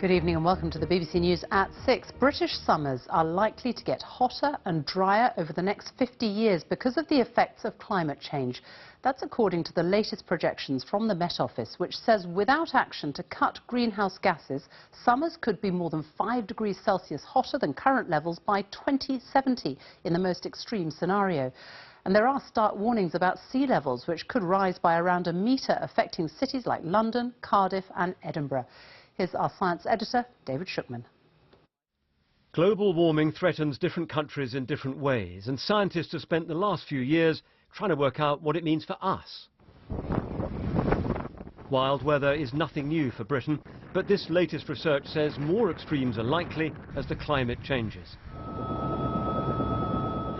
Good evening and welcome to the BBC News at 6. British summers are likely to get hotter and drier over the next 50 years because of the effects of climate change. That's according to the latest projections from the Met Office, which says without action to cut greenhouse gases, summers could be more than 5 degrees Celsius hotter than current levels by 2070 in the most extreme scenario. And there are stark warnings about sea levels, which could rise by around a metre, affecting cities like London, Cardiff and Edinburgh. Here's our science editor, David Shookman. Global warming threatens different countries in different ways, and scientists have spent the last few years trying to work out what it means for us. Wild weather is nothing new for Britain, but this latest research says more extremes are likely as the climate changes.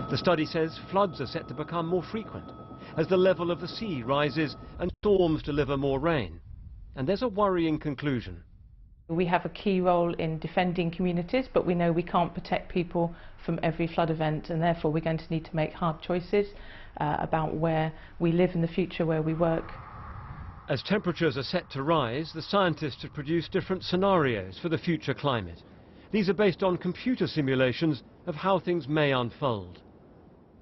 The study says floods are set to become more frequent as the level of the sea rises and storms deliver more rain. And there's a worrying conclusion. We have a key role in defending communities, but we know we can't protect people from every flood event, and therefore we're going to need to make hard choices about where we live in the future, where we work. As temperatures are set to rise, the scientists have produced different scenarios for the future climate. These are based on computer simulations of how things may unfold.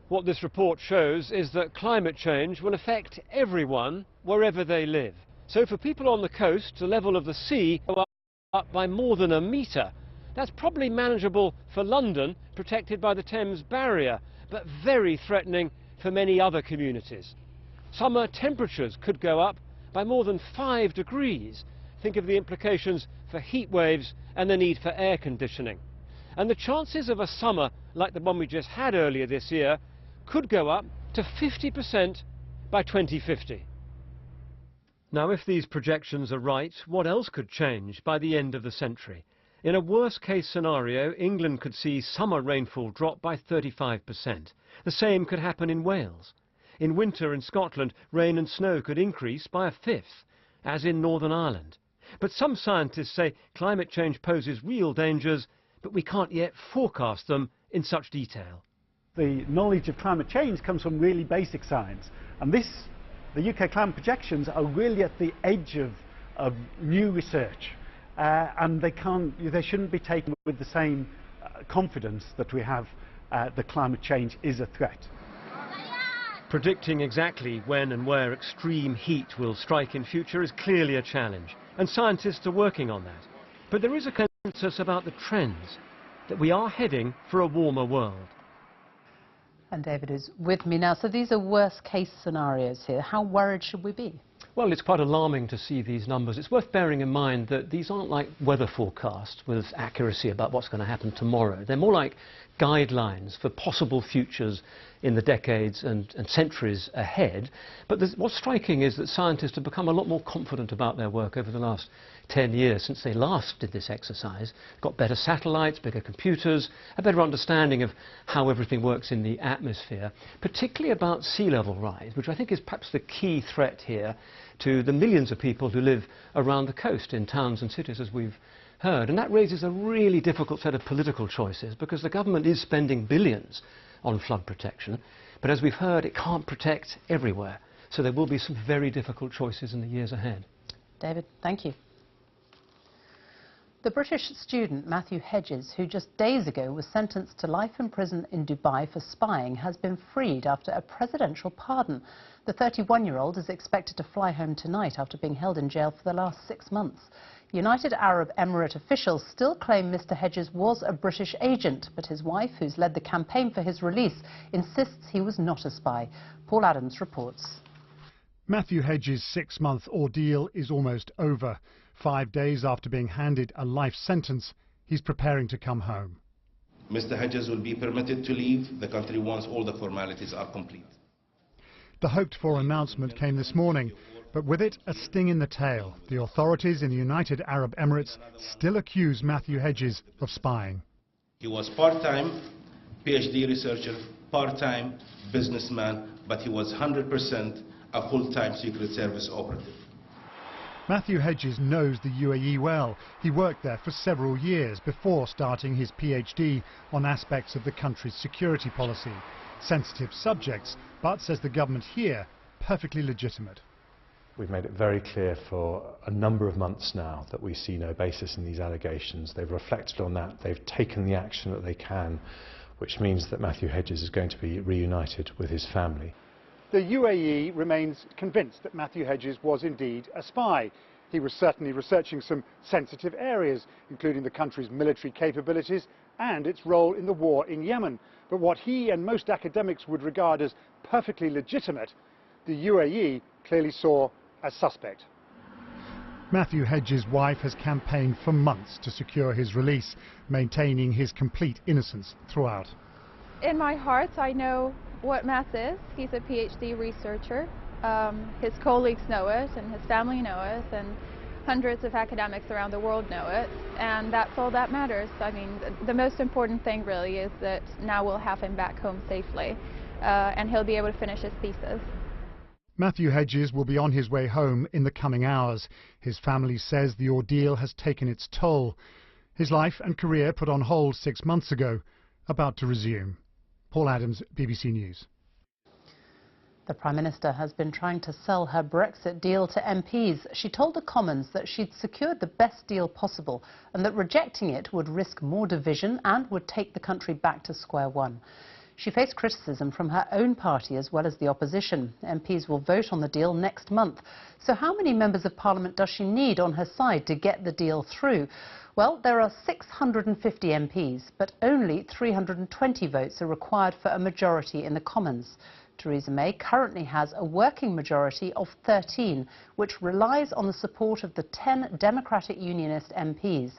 What this report shows is that climate change will affect everyone wherever they live. So for people on the coast, the level of the sea will go up by more than a metre. That's probably manageable for London, protected by the Thames Barrier, but very threatening for many other communities. Summer temperatures could go up by more than 5 degrees. Think of the implications for heat waves and the need for air conditioning. And the chances of a summer like the one we just had earlier this year could go up to 50% by 2050. Now, if these projections are right, what else could change by the end of the century? In a worst-case scenario, England could see summer rainfall drop by 35%. The same could happen in Wales. In winter in Scotland, rain and snow could increase by a fifth, as in Northern Ireland. But some scientists say climate change poses real dangers, but we can't yet forecast them in such detail. The knowledge of climate change comes from really basic science, and the UK climate projections are really at the edge of new research, and they shouldn't be taken with the same confidence that we have that climate change is a threat. Predicting exactly when and where extreme heat will strike in future is clearly a challenge, and scientists are working on that. But there is a consensus about the trends, that we are heading for a warmer world. And David is with me now. So these are worst-case scenarios here. How worried should we be? Well, it's quite alarming to see these numbers. It's worth bearing in mind that these aren't like weather forecasts with accuracy about what's going to happen tomorrow. They're more like guidelines for possible futures in the decades and centuries ahead. But what's striking is that scientists have become a lot more confident about their work over the last 10 years since they last did this exercise. Got better satellites, bigger computers, a better understanding of how everything works in the atmosphere, particularly about sea level rise, which I think is perhaps the key threat here to the millions of people who live around the coast in towns and cities, as we've heard. And that raises a really difficult set of political choices, because the government is spending billions on flood protection, but as we've heard, it can't protect everywhere. So there will be some very difficult choices in the years ahead. David, thank you. The British student Matthew Hedges, who just days ago was sentenced to life in prison in Dubai for spying, has been freed after a presidential pardon. The 31-year-old is expected to fly home tonight after being held in jail for the last 6 months. United Arab Emirate officials still claim Mr. Hedges was a British agent, but his wife, who's led the campaign for his release, insists he was not a spy. Paul Adams reports. Matthew Hedges' 6-month ordeal is almost over. 5 days after being handed a life sentence, he's preparing to come home. Mr. Hedges will be permitted to leave the country once all the formalities are complete. The hoped-for announcement came this morning, but with it a sting in the tail. The authorities in the United Arab Emirates still accuse Matthew Hedges of spying. He was part-time PhD researcher, part-time businessman, but he was 100% a full-time Secret Service operative. Matthew Hedges knows the UAE well. He worked there for several years before starting his PhD on aspects of the country's security policy. Sensitive subjects, but, says the government here, perfectly legitimate. We've made it very clear for a number of months now that we see no basis in these allegations. They've reflected on that. They've taken the action that they can, which means that Matthew Hedges is going to be reunited with his family. The UAE remains convinced that Matthew Hedges was indeed a spy. He was certainly researching some sensitive areas, including the country's military capabilities and its role in the war in Yemen. But what he and most academics would regard as perfectly legitimate, the UAE clearly saw as suspect. Matthew Hedges' wife has campaigned for months to secure his release, maintaining his complete innocence throughout. In my heart, I know what Matt is. He's a PhD researcher. His colleagues know it, and his family know it, and hundreds of academics around the world know it, and that's all that matters. I mean, the most important thing really is that now we'll have him back home safely, and he'll be able to finish his thesis. Matthew Hedges will be on his way home in the coming hours. His family says the ordeal has taken its toll. His life and career put on hold 6 months ago, about to resume. Paul Adams, BBC News. The Prime Minister has been trying to sell her Brexit deal to MPs. She told the Commons that she'd secured the best deal possible and that rejecting it would risk more division and would take the country back to square one. She faced criticism from her own party as well as the opposition. MPs will vote on the deal next month. So how many members of Parliament does she need on her side to get the deal through? Well, there are 650 MPs, but only 320 votes are required for a majority in the Commons. Theresa May currently has a working majority of 13, which relies on the support of the 10 Democratic Unionist MPs.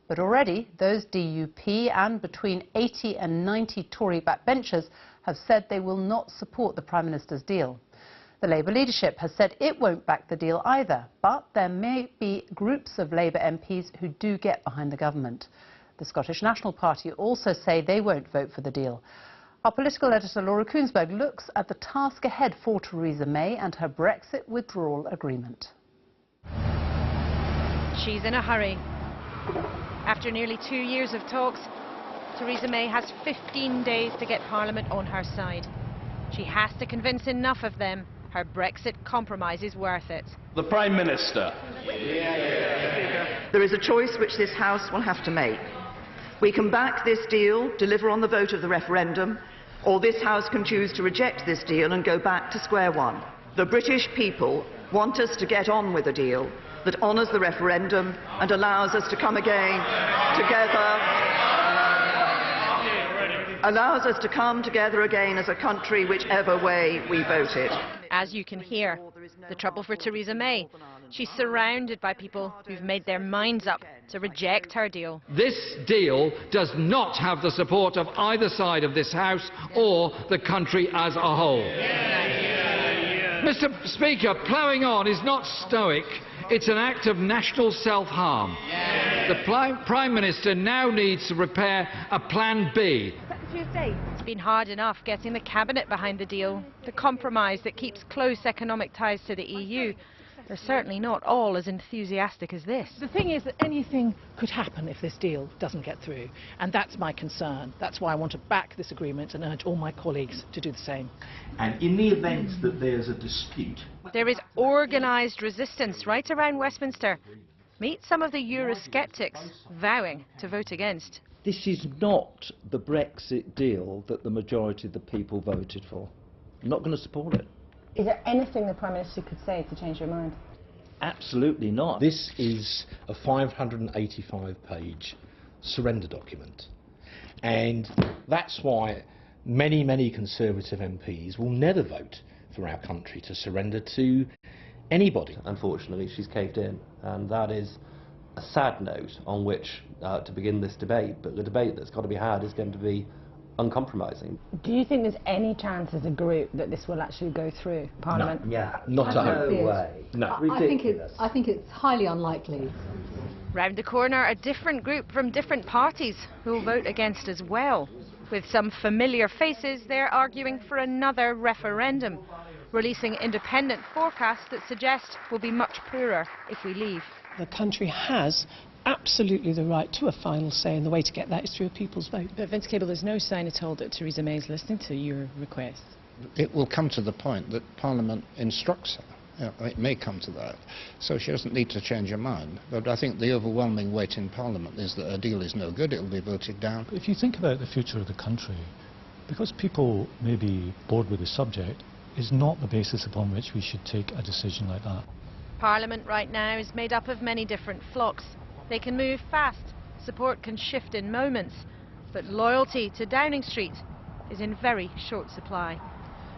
But already, those DUP and between 80 and 90 Tory backbenchers have said they will not support the Prime Minister's deal. The Labour leadership has said it won't back the deal either, but there may be groups of Labour MPs who do get behind the government. The Scottish National Party also say they won't vote for the deal. Our political editor Laura Kuenssberg looks at the task ahead for Theresa May and her Brexit withdrawal agreement. She's in a hurry. After nearly 2 years of talks, Theresa May has 15 days to get Parliament on her side. She has to convince enough of them her Brexit compromise is worth it. The Prime Minister. There is a choice which this House will have to make. We can back this deal, deliver on the vote of the referendum, or this House can choose to reject this deal and go back to square one. The British people want us to get on with a deal that honours the referendum and allows us to come again together, allows us to come together again as a country whichever way we voted. As you can hear, the trouble for Theresa May, she's surrounded by people who've made their minds up to reject her deal. This deal does not have the support of either side of this House or the country as a whole. Mr. Speaker, ploughing on is not stoic. It's an act of national self-harm. The Prime Minister now needs to prepare a Plan B. It's been hard enough getting the Cabinet behind the deal, the compromise that keeps close economic ties to the EU. They're certainly not all as enthusiastic as this. The thing is that anything could happen if this deal doesn't get through, and that's my concern. That's why I want to back this agreement and urge all my colleagues to do the same. And in the event that there's a dispute, there is organised resistance right around Westminster. Meet some of the Eurosceptics vowing to vote against. This is not the Brexit deal that the majority of the people voted for. I'm not going to support it. Is there anything the Prime Minister could say to change your mind? Absolutely not. This is a 585-page surrender document. And that's why many, many Conservative MPs will never vote for our country to surrender to anybody. Unfortunately, she's caved in, and that is a sad note on which to begin this debate. But the debate that's got to be had is going to be uncompromising. Do you think there's any chance as a group that this will actually go through Parliament? No, yeah, not a way. No, I think it's highly unlikely. Round the corner, a different group from different parties who will vote against as well. With some familiar faces, they're arguing for another referendum, releasing independent forecasts that suggest we'll be much poorer if we leave. The country has absolutely the right to a final say, and the way to get that is through a people's vote. But Vince Cable, there's no sign at all that Theresa May is listening to your request. It will come to the point that Parliament instructs her. It may come to that. So she doesn't need to change her mind. But I think the overwhelming weight in Parliament is that a deal is no good. It will be voted down. If you think about the future of the country, because people may be bored with the subject, is not the basis upon which we should take a decision like that. Parliament right now is made up of many different flocks. They can move fast, support can shift in moments, but loyalty to Downing Street is in very short supply.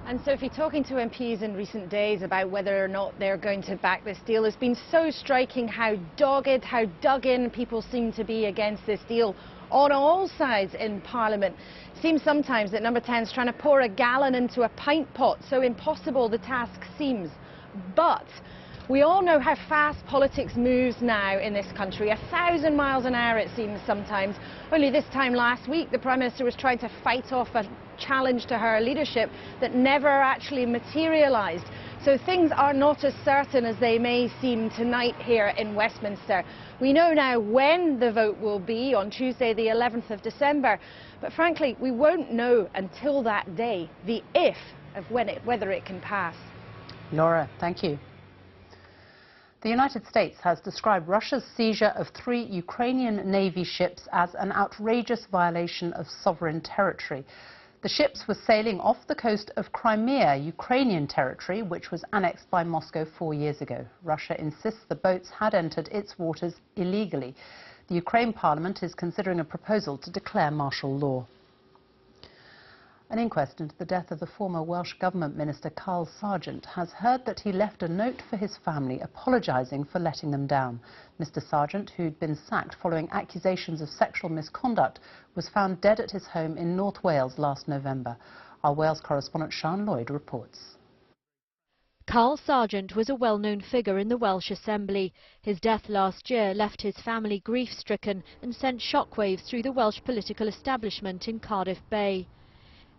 And Sophie, talking to MPs in recent days about whether or not they're going to back this deal, has been so striking how dogged, how dug in people seem to be against this deal on all sides in Parliament. It seems sometimes that Number 10 is trying to pour a gallon into a pint pot, so impossible the task seems. But we all know how fast politics moves now in this country, 1,000 miles an hour it seems sometimes. Only this time last week the Prime Minister was trying to fight off a challenge to her leadership that never actually materialised. So things are not as certain as they may seem tonight here in Westminster. We know now when the vote will be on Tuesday the 11th of December, but frankly we won't know until that day the if of whether it can pass. Laura, thank you. The United States has described Russia's seizure of 3 Ukrainian Navy ships as an outrageous violation of sovereign territory. The ships were sailing off the coast of Crimea, Ukrainian territory, which was annexed by Moscow 4 years ago. Russia insists the boats had entered its waters illegally. The Ukraine Parliament is considering a proposal to declare martial law. An inquest into the death of the former Welsh Government Minister Carl Sargent has heard that he left a note for his family apologising for letting them down. Mr Sargent, who'd been sacked following accusations of sexual misconduct, was found dead at his home in North Wales last November. Our Wales correspondent Sian Lloyd reports. Carl Sargent was a well-known figure in the Welsh Assembly. His death last year left his family grief-stricken and sent shockwaves through the Welsh political establishment in Cardiff Bay.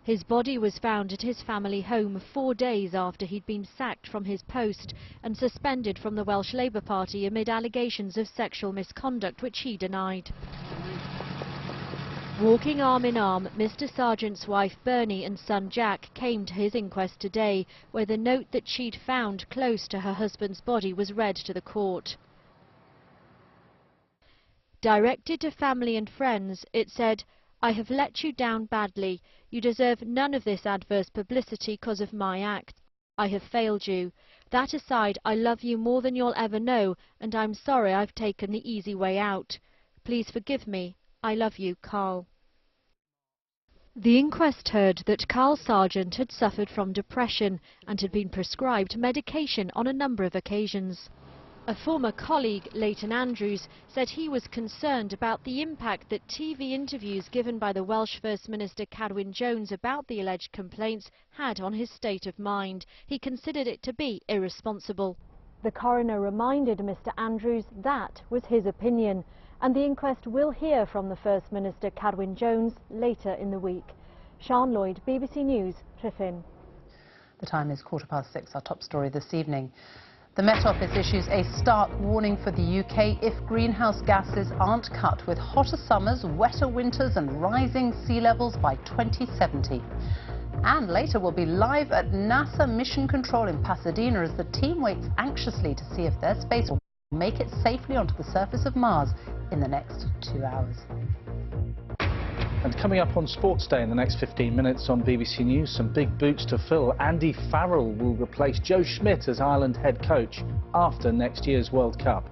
His body was found at his family home 4 days after he'd been sacked from his post and suspended from the Welsh Labour Party amid allegations of sexual misconduct which he denied. Walking arm in arm, Mr Sargent's wife Bernie and son Jack came to his inquest today, where the note that she'd found close to her husband's body was read to the court. Directed to family and friends, it said, "I have let you down badly. You deserve none of this adverse publicity because of my act. I have failed you. That aside, I love you more than you'll ever know, and I'm sorry I've taken the easy way out. Please forgive me. I love you, Carl." The inquest heard that Carl Sargent had suffered from depression and had been prescribed medication on a number of occasions. A former colleague, Leighton Andrews, said he was concerned about the impact that TV interviews given by the Welsh First Minister Cadwyn Jones about the alleged complaints had on his state of mind. He considered it to be irresponsible. The coroner reminded Mr Andrews that was his opinion, and the inquest will hear from the First Minister Cadwyn Jones later in the week. Sian Lloyd, BBC News, Rhuthun. The time is 6:15, our top story this evening. The Met Office issues a stark warning for the UK if greenhouse gases aren't cut, with hotter summers, wetter winters and rising sea levels by 2070. And later we'll be live at NASA Mission Control in Pasadena as the team waits anxiously to see if their space will make it safely onto the surface of Mars in the next 2 hours. And coming up on Sports Day in the next 15 minutes on BBC News, some big boots to fill. Andy Farrell will replace Joe Schmidt as Ireland head coach after next year's World Cup.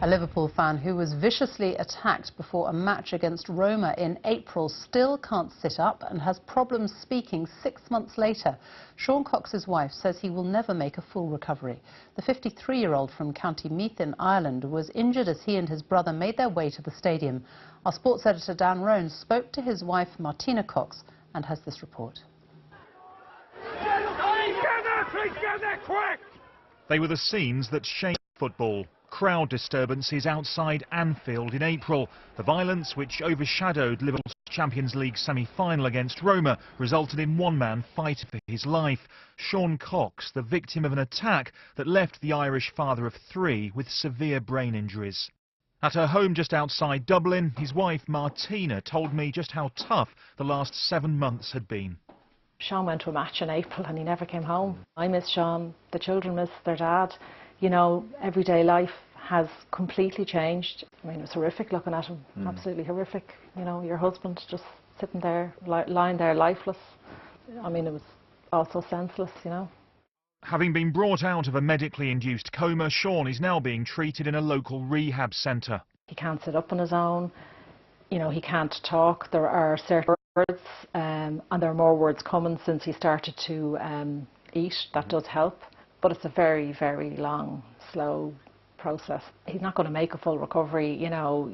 A Liverpool fan who was viciously attacked before a match against Roma in April still can't sit up and has problems speaking 6 months later. Sean Cox's wife says he will never make a full recovery. The 53-year-old from County Meath in Ireland was injured as he and his brother made their way to the stadium. Our sports editor Dan Roan spoke to his wife Martina Cox and has this report. They were the scenes that shaped football. Crowd disturbances outside Anfield in April. The violence, which overshadowed Liverpool's Champions League semi-final against Roma, resulted in one man fighting for his life. Sean Cox, the victim of an attack that left the Irish father of 3 with severe brain injuries. At her home just outside Dublin, his wife Martina told me just how tough the last 7 months had been. Sean went to a match in April and he never came home. I miss Sean, the children miss their dad. You know, everyday life has completely changed. I mean, it was horrific looking at him, absolutely horrific. You know, your husband just sitting there, lying there lifeless. I mean, it was also senseless, you know. Having been brought out of a medically induced coma, Sean is now being treated in a local rehab centre. He can't sit up on his own, you know, he can't talk. There are certain words, and there are more words coming since he started to eat. That does help, but it's a very, very long, slow process. He's not going to make a full recovery, you know.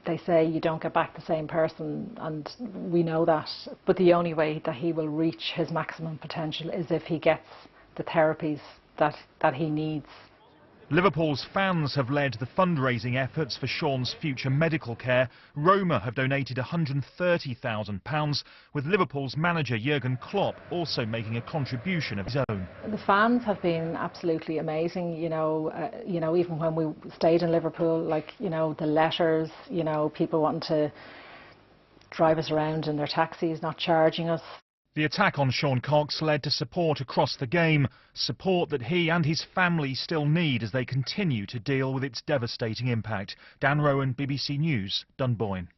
They say you don't get back the same person, and we know that. But the only way that he will reach his maximum potential is if he gets the therapies that he needs. Liverpool's fans have led the fundraising efforts for Sean's future medical care. Roma have donated £130,000, with Liverpool's manager Jurgen Klopp also making a contribution of his own. The fans have been absolutely amazing, you know, even when we stayed in Liverpool, like, you know, the letters, you know, people wanting to drive us around in their taxis, not charging us. The attack on Sean Cox led to support across the game, support that he and his family still need as they continue to deal with its devastating impact. Dan Rowan, BBC News, Dunboyne.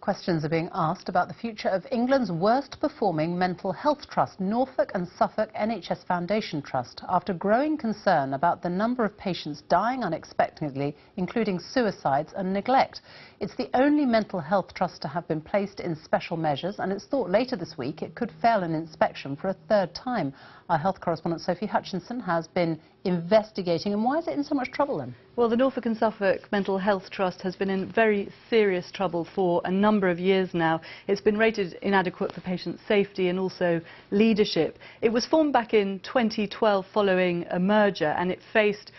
Questions are being asked about the future of England's worst performing mental health trust, Norfolk and Suffolk NHS Foundation Trust, after growing concern about the number of patients dying unexpectedly, including suicides and neglect. It's the only mental health trust to have been placed in special measures, and it's thought later this week it could fail an inspection for a third time. Our health correspondent Sophie Hutchinson has been investigating. And why is it in so much trouble then? Well, the Norfolk and Suffolk Mental Health Trust has been in very serious trouble for a number of years now. It's been rated inadequate for patient safety and also leadership. It was formed back in 2012 following a merger, and it faced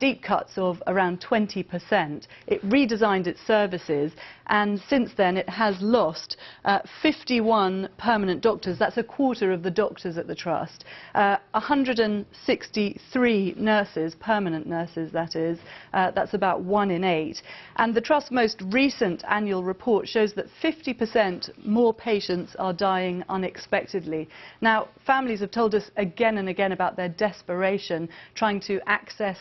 deep cuts of around 20%. It redesigned its services, and since then it has lost 51 permanent doctors. That's a quarter of the doctors at the trust. 163 nurses, permanent nurses that is. That's about 1 in 8. And the trust's most recent annual report shows that 50% more patients are dying unexpectedly. Now, families have told us again and again about their desperation trying to access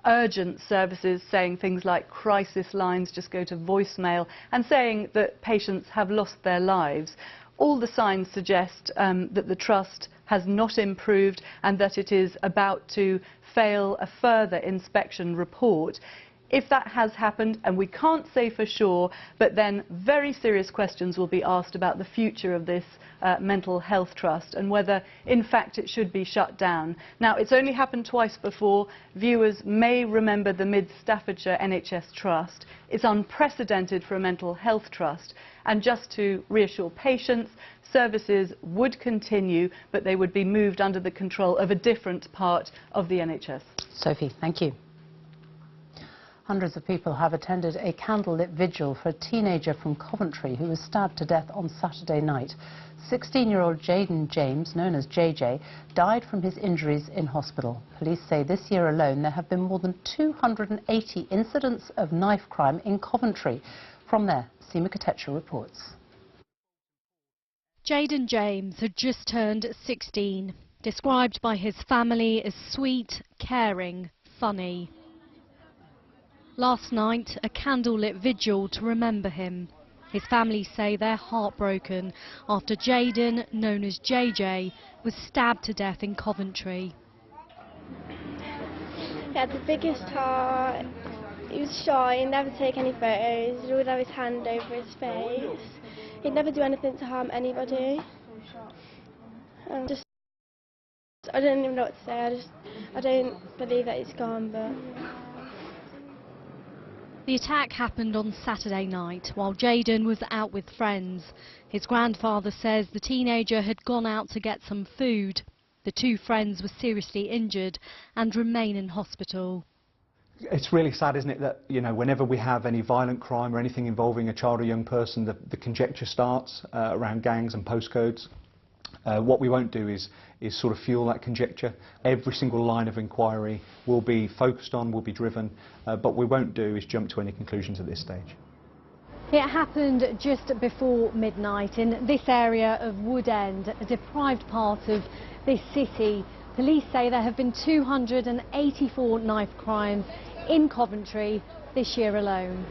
urgent services, saying things like crisis lines just go to voicemail, and saying that patients have lost their lives. All the signs suggest that the trust has not improved and that it is about to fail a further inspection report. If that has happened, and we can't say for sure, but then very serious questions will be asked about the future of this mental health trust and whether in fact it should be shut down. Now, it's only happened twice before. Viewers may remember the Mid Staffordshire NHS Trust. It's unprecedented for a mental health trust, and just to reassure patients, services would continue, but they would be moved under the control of a different part of the NHS. Sophie, thank you. Hundreds of people have attended a candlelit vigil for a teenager from Coventry who was stabbed to death on Saturday night. 16-year-old Jayden James, known as JJ, died from his injuries in hospital. Police say this year alone there have been more than 280 incidents of knife crime in Coventry. From there, Seema Katecha reports. Jayden James had just turned 16, described by his family as sweet, caring, funny. Last night, a candlelit vigil to remember him. His family say they're heartbroken after Jayden, known as JJ, was stabbed to death in Coventry. He had the biggest heart. He was shy, he'd never take any photos, he'd always have his hand over his face. He'd never do anything to harm anybody. And I don't even know what to say. I don't believe that he's gone, but... The attack happened on Saturday night while Jayden was out with friends. His grandfather says the teenager had gone out to get some food. The two friends were seriously injured and remain in hospital. It's really sad, isn't it, that, you know, whenever we have any violent crime or anything involving a child or young person, the conjecture starts around gangs and postcodes. What we won't do is sort of fuel that conjecture. Every single line of inquiry will be focused on, will be driven, but what we won't do is jump to any conclusions at this stage. It happened just before midnight in this area of Woodend, a deprived part of this city. Police say there have been 284 knife crimes in Coventry this year alone.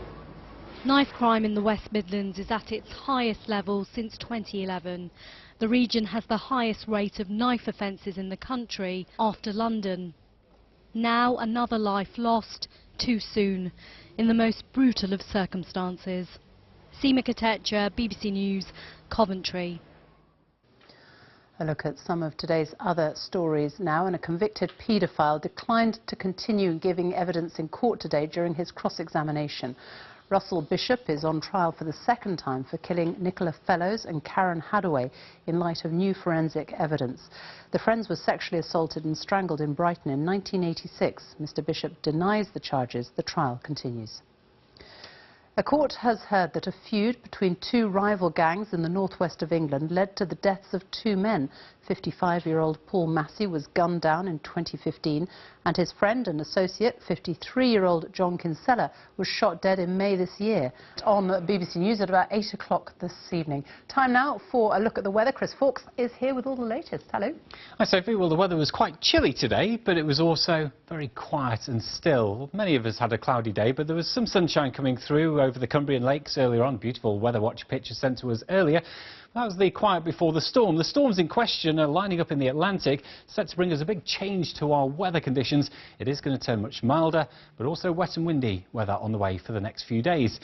Knife crime in the West Midlands is at its highest level since 2011. The region has the highest rate of knife offences in the country after London. Now another life lost too soon in the most brutal of circumstances. Seema Katecha, BBC News, Coventry. A look at some of today's other stories now. And a convicted paedophile declined to continue giving evidence in court today during his cross-examination. Russell Bishop is on trial for the second time for killing Nicola Fellows and Karen Hadaway in light of new forensic evidence. The friends were sexually assaulted and strangled in Brighton in 1986. Mr. Bishop denies the charges. The trial continues. A court has heard that a feud between two rival gangs in the northwest of England led to the deaths of two men. 55-year-old Paul Massey was gunned down in 2015 and his friend and associate, 53-year-old John Kinsella, was shot dead in May this year. On BBC News at about 8 o'clock this evening. Time now for a look at the weather. Chris Fawkes is here with all the latest. Hello. Hi Sophie. Well, the weather was quite chilly today, but it was also very quiet and still. Many of us had a cloudy day, but there was some sunshine coming through over the Cumbrian Lakes earlier on. Beautiful Weather Watch picture sent to us earlier. That was the quiet before the storm. The storms in question are lining up in the Atlantic, set to bring us a big change to our weather conditions. It is going to turn much milder, but also wet and windy weather on the way for the next few days.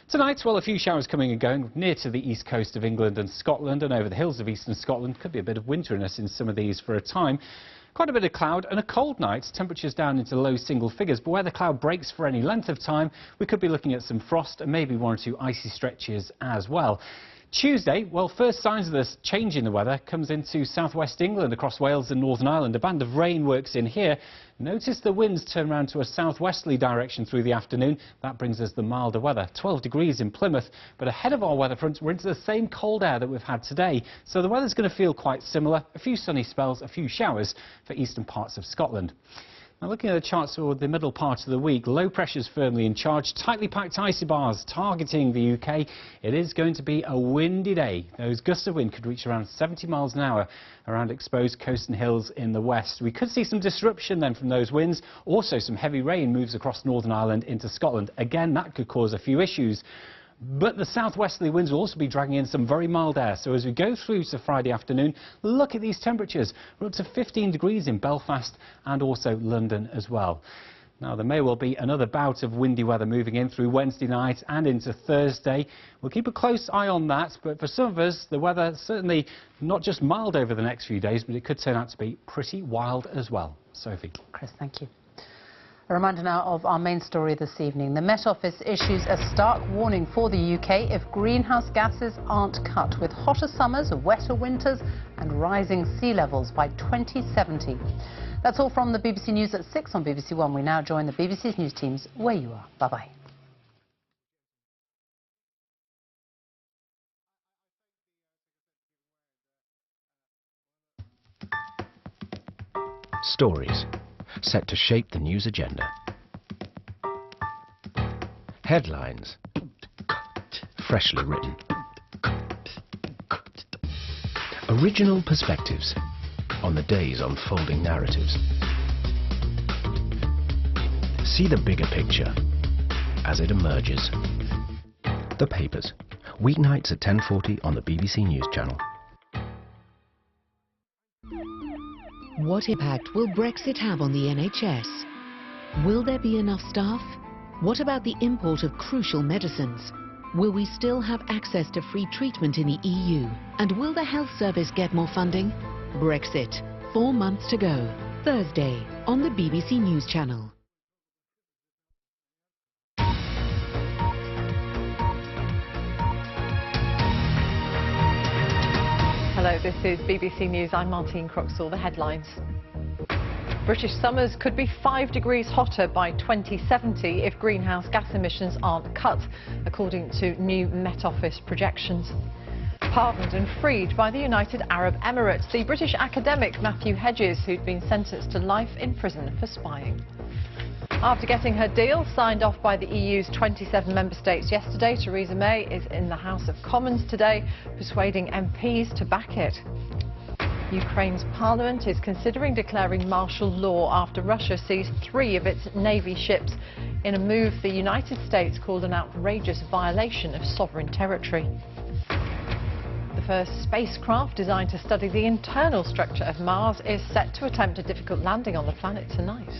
Tonight, well, a few showers coming and going near to the east coast of England and Scotland and over the hills of eastern Scotland. Could be a bit of winteriness in some of these for a time. Quite a bit of cloud and a cold night, temperatures down into low single figures, but where the cloud breaks for any length of time, we could be looking at some frost and maybe one or two icy stretches as well. Tuesday, well, first signs of this change in the weather comes into southwest England across Wales and Northern Ireland. A band of rain works in here. Notice the winds turn around to a southwesterly direction through the afternoon. That brings us the milder weather. 12 degrees in Plymouth, but ahead of our weather front, we're into the same cold air that we've had today. So the weather's going to feel quite similar. A few sunny spells, a few showers for eastern parts of Scotland. Now, looking at the charts for the middle part of the week, low pressure's firmly in charge, tightly packed isobars targeting the UK. It is going to be a windy day. Those gusts of wind could reach around 70 miles an hour around exposed coast and hills in the west. We could see some disruption then from those winds. Also, some heavy rain moves across Northern Ireland into Scotland. Again, that could cause a few issues. But the southwesterly winds will also be dragging in some very mild air. So as we go through to Friday afternoon, look at these temperatures. We're up to 15 degrees in Belfast and also London as well. Now, there may well be another bout of windy weather moving in through Wednesday night and into Thursday. We'll keep a close eye on that, but for some of us, the weather certainly not just mild over the next few days, but it could turn out to be pretty wild as well. Sophie. Chris, thank you. A reminder now of our main story this evening. The Met Office issues a stark warning for the UK if greenhouse gases aren't cut, with hotter summers, wetter winters and rising sea levels by 2070. That's all from the BBC News at 6 on BBC One. We now join the BBC's news teams where you are. Bye-bye. Stories set to shape the news agenda. Headlines, freshly written. Original perspectives on the day's unfolding narratives. See the bigger picture as it emerges. The Papers, weeknights at 10:40 on the BBC News Channel. What impact will Brexit have on the NHS? Will there be enough staff? What about the import of crucial medicines? Will we still have access to free treatment in the EU? And will the health service get more funding? Brexit, 4 months to go. Thursday on the BBC News Channel. Hello, this is BBC News. I'm Martine Croxall. The headlines. British summers could be 5 degrees hotter by 2070 if greenhouse gas emissions aren't cut, according to new Met Office projections. Pardoned and freed by the United Arab Emirates, the British academic Matthew Hedges, who'd been sentenced to life in prison for spying. After getting her deal signed off by the EU's 27 member states yesterday, Theresa May is in the House of Commons today, persuading MPs to back it. Ukraine's parliament is considering declaring martial law after Russia seized 3 of its Navy ships in a move the United States called an outrageous violation of sovereign territory. The first spacecraft designed to study the internal structure of Mars is set to attempt a difficult landing on the planet tonight.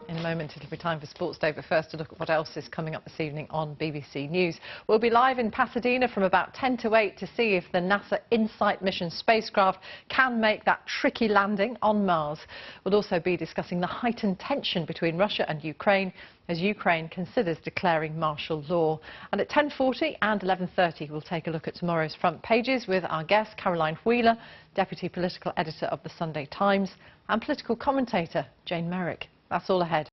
In a moment it'll be time for Sports Day, but first a look at what else is coming up this evening on BBC News. We'll be live in Pasadena from about 10 to 8 to see if the NASA InSight mission spacecraft can make that tricky landing on Mars. We'll also be discussing the heightened tension between Russia and Ukraine as Ukraine considers declaring martial law. And at 10:40 and 11:30 we'll take a look at tomorrow's front pages with our guest Caroline Wheeler, Deputy Political Editor of the Sunday Times, and political commentator Jane Merrick. That's all ahead.